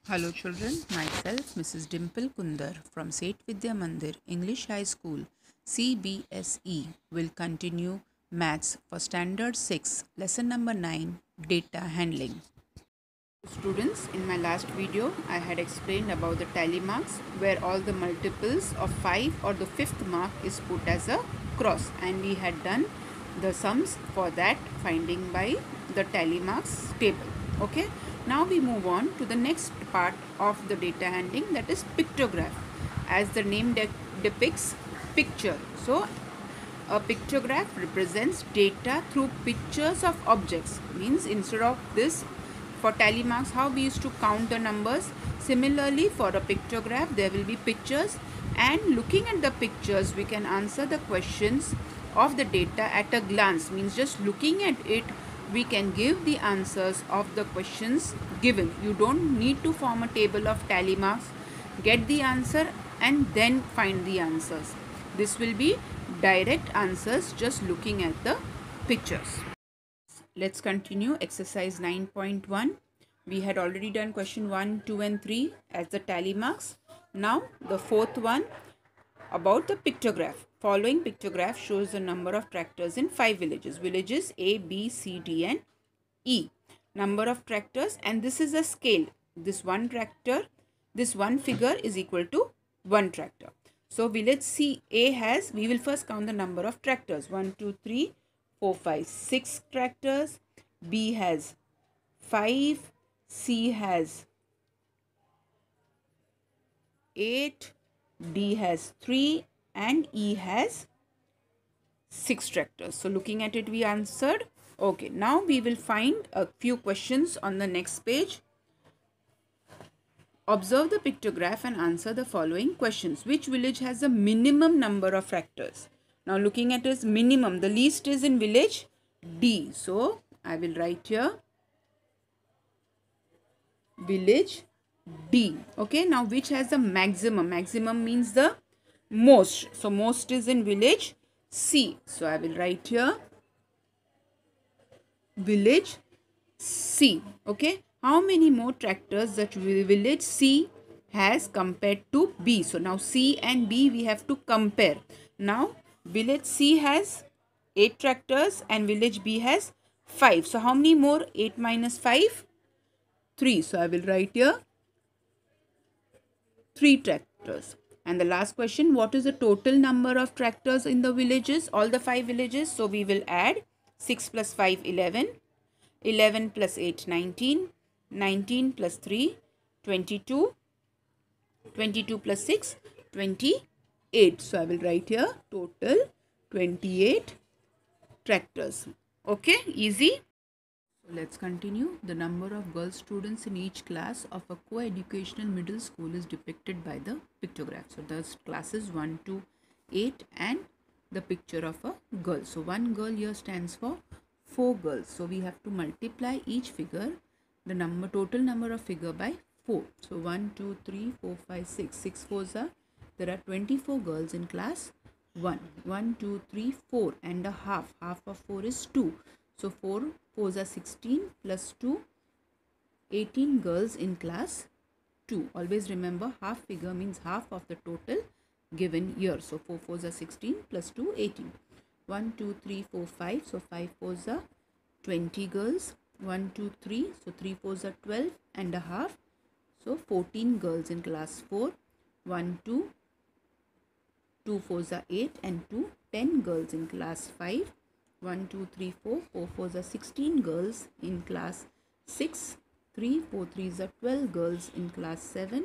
Hello children, myself Mrs. Dimple Kundar from Seth Vidya Mandir English High School CBSE will continue Maths for Standard 6 Lesson number 9 Data Handling. Students, in my last video I had explained about the tally marks where all the multiples of 5 or the fifth mark is put as a cross, and we had done the sums for that finding by the tally marks table. Okay, now we move on to the next part of the data handling, that is pictograph. As the name depicts, picture. So a pictograph represents data through pictures of objects. Means instead of this, for tally marks how we used to count the numbers, similarly for a pictograph there will be pictures, and looking at the pictures we can answer the questions of the data at a glance. Means just looking at it we can give the answers of the questions given. You don't need to form a table of tally marks, get the answer and then find the answers. This will be direct answers just looking at the pictures. Let's continue exercise 9.1. We had already done question 1, 2 and 3 as the tally marks. Now the fourth one about the pictograph. Following pictograph shows the number of tractors in 5 villages. Villages A, B, C, D and E. Number of tractors, and this is a scale. This one tractor, this one figure is equal to one tractor. So village C A has, we will first count the number of tractors. 1, 2, 3, 4, 5, 6 tractors. B has 5. C has 8. D has 3 and E has 6 tractors. So looking at it we answered. Okay, now we will find a few questions on the next page. Observe the pictograph and answer the following questions. Which village has the minimum number of tractors? Now looking at its minimum, the least is in village D. So I will write here village D. Okay, now which has the maximum? Maximum means the most. So most is in village C. So I will write here village C. Okay, how many more tractors that village C has compared to B? So now C and B we have to compare. Now village C has 8 tractors and village B has 5. So how many more? 8 minus 5? 3. So I will write here 3 tractors. And the last question, what is the total number of tractors in the villages, all the 5 villages? So we will add 6 plus 5, 11. 11 plus 8, 19. 19 plus 3, 22. 22 plus 6, 28. So I will write here total 28 tractors. Okay, easy. So let's continue. The number of girl students in each class of a co-educational middle school is depicted by the pictograph. So the classes 1 to 8 and the picture of a girl. So one girl here stands for 4 girls. So we have to multiply each figure, the total number of figure by 4. So 1, 2, 3, 4, 5, 6. 6 fours are, there are 24 girls in class 1. 1, 2, 3, 4 and a half. Half of 4 is 2. So 4 fours are 16 plus 2, 18 girls in class 2. Always remember half figure means half of the total given year. So 4 fours are 16 plus 2, 18. 1, 2, 3, 4, 5. So 5 fours are 20 girls. 1, 2, 3. So 3 fours are 12 and a half. So 14 girls in class 4. 1, 2. 2 fours are 8 and 2. 10 girls in class 5. 1, 2, 3, 4. 4 fours are 16 girls in class 6. 3, 4 threes are 12 girls in class 7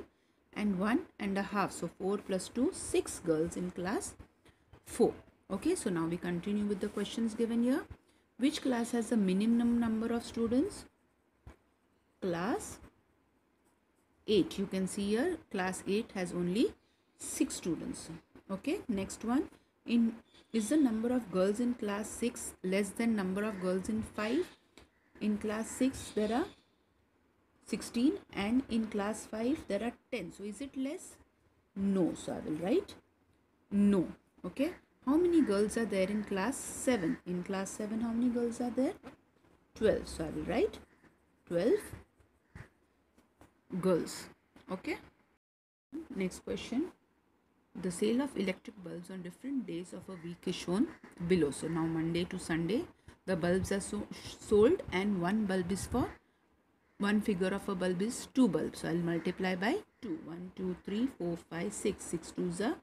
and 1 and a half. So 4 plus 2, 6 girls in class 4. Okay, so now we continue with the questions given here. Which class has the minimum number of students? Class 8. You can see here class 8 has only 6 students. Okay, next one. Is the number of girls in class 6 less than number of girls in 5? In class 6 there are 16 and in class 5 there are 10. So is it less? No. So I will write no. Okay. How many girls are there in class 7? In class 7 how many girls are there? 12. So I will write 12 girls. Okay. Next question. The sale of electric bulbs on different days of a week is shown below. So now Monday to Sunday, the bulbs are sold, and one bulb is for one figure of a bulb is 2 bulbs. So I'll multiply by 2. 1, 2, 3, 4, 5, 6. 6 twos are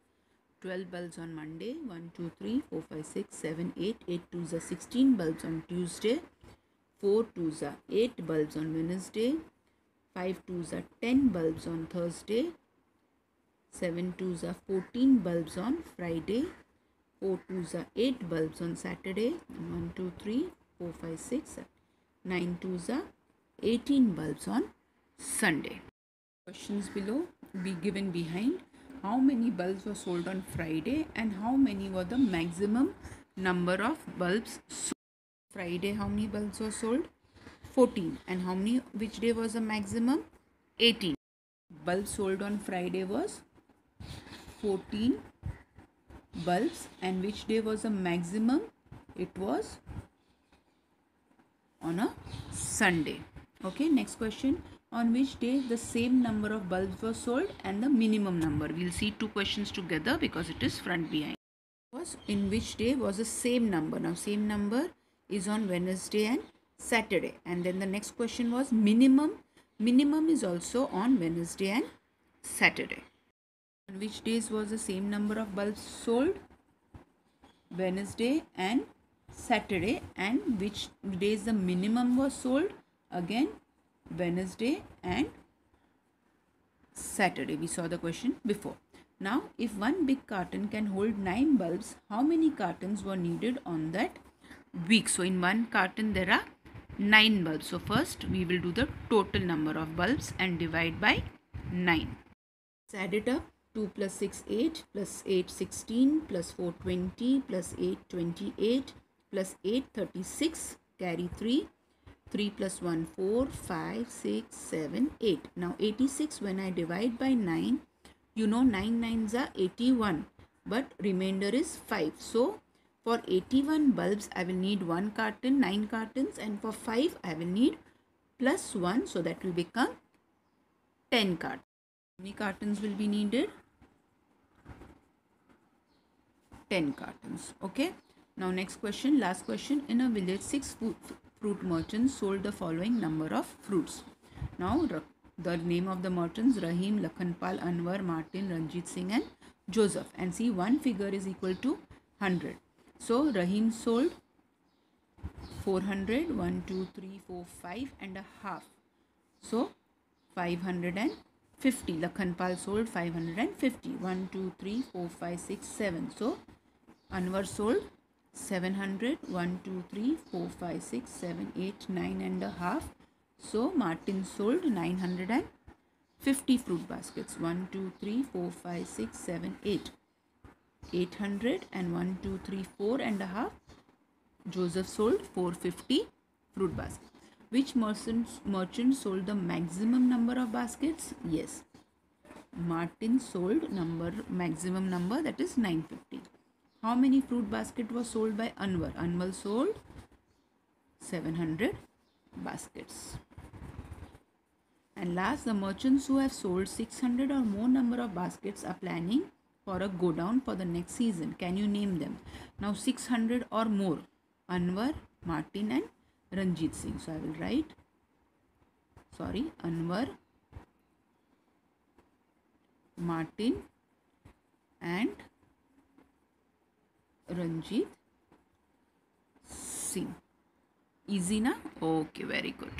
12 bulbs on Monday. 1, 2, 3, 4, 5, 6, 7, 8. 8 twos are 16 bulbs on Tuesday. 4 twos are 8 bulbs on Wednesday. 5 twos are 10 bulbs on Thursday. 7 twos are 14 bulbs on Friday. 4 twos are 8 bulbs on Saturday. 1, 2, 3, 4, 5, 6, 7. 9 twos are 18 bulbs on Sunday. Questions below be given behind. How many bulbs were sold on Friday and how many were the maximum number of bulbs sold? Friday, how many bulbs were sold? 14. And how many, which day was the maximum? 18. Bulbs sold on Friday was 14 bulbs, and which day was the maximum? It was on a Sunday. Okay, next question. On which day the same number of bulbs were sold and the minimum number? We'll see two questions together because it is front behind. Was in which day was the same number? Now same number is on Wednesday and Saturday. And then the next question was minimum. Minimum is also on Wednesday and Saturday. On which days was the same number of bulbs sold? Wednesday and Saturday. And which days the minimum was sold? Again Wednesday and Saturday. We saw the question before. Now if one big carton can hold 9 bulbs, how many cartons were needed on that week? So in one carton there are 9 bulbs. So first we will do the total number of bulbs and divide by 9. Let's add it up. 2 plus 6 8 plus 8 16 plus 4 20 plus 8 28 plus 8 36, carry 3. 3 plus 1 4 5 6 7 8. Now 86 when I divide by 9, you know 9 nines are 81, but remainder is 5. So for 81 bulbs I will need 1 carton, 9 cartons, and for 5 I will need plus 1, so that will become 10 cartons. How many cartons will be needed? 10 cartons. Okay. Now next question, last question. In a village, 6 fruit merchants sold the following number of fruits. Now the name of the merchants: Rahim, Lakhanpal, Anwar, Martin, Ranjit Singh and Joseph. And see, one figure is equal to 100. So Rahim sold 400, 1, 2, 3, 4, 5 and a half. So 550. Lakhanpal sold 550. 1, 2, 3, 4, 5, 6, 7. So Anwar sold 700. 1, 2, 3, 4, 5, 6, 7, 8, 9 and a half. So Martin sold 950 fruit baskets. 1, 2, 3, 4, 5, 6, 7, 8. 800 and 1, 2, 3, 4 and a half. Joseph sold 450 fruit baskets. Which merchant sold the maximum number of baskets? Yes, Martin sold maximum number, that is 950. How many fruit basket was sold by Anwar? Anwar sold 700 baskets. And last, the merchants who have sold 600 or more number of baskets are planning for a go down for the next season. Can you name them? Now 600 or more: Anwar, Martin and Ranjit Singh. So I will write, Anwar, Martin and Ranjit Singh. Easy na? Okay, very good.